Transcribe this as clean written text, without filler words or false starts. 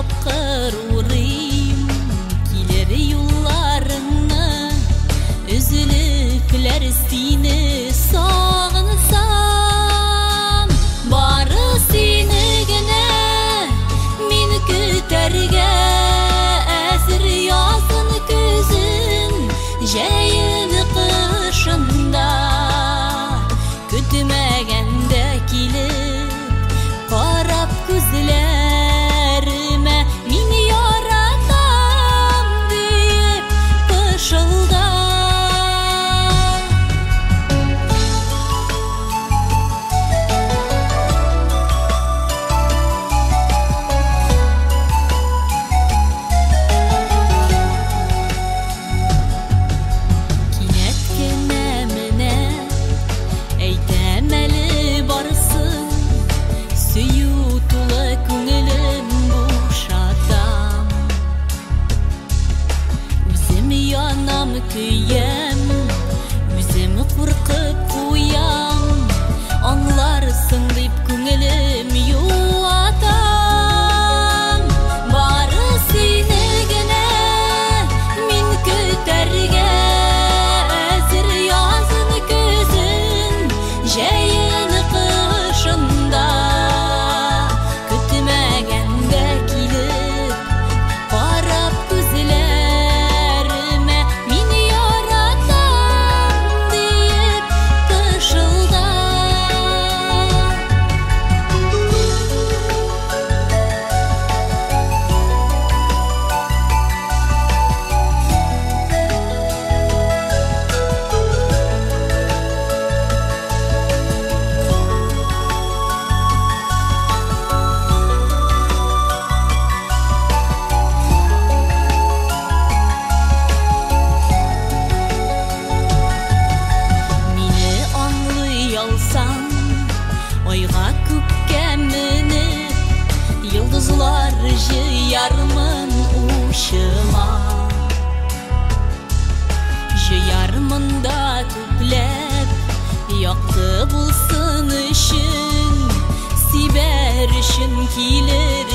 тапқыр урыйм, килер юлларыңны, үзіліклер сені сағынсам. Бары сені генә мин көтәргә, әзір язын көзін, жәйін қышында. Көтмәгәндә килеп, қарап күзләрімә, мин яратам дип пышылда. Кинәт кенә менә әйтәм әле барысын, сөю тулы күңелем бушатам. Үзем янам, көям, үзем куркып куям, аңларсың дип күңелем юатам. Бары сине генә мин көтәргә, әзір язын көзін, жәйін қышында. Көтмәгәндә килеп, қарап күзләрімә, мин яратам дип пышылда. Мине аңлый алсаң, айга күккә менеп, йолдызлар җыярмын учыма. Җыярмын да түпләп, якты булсын өчен, сибәр өчен килер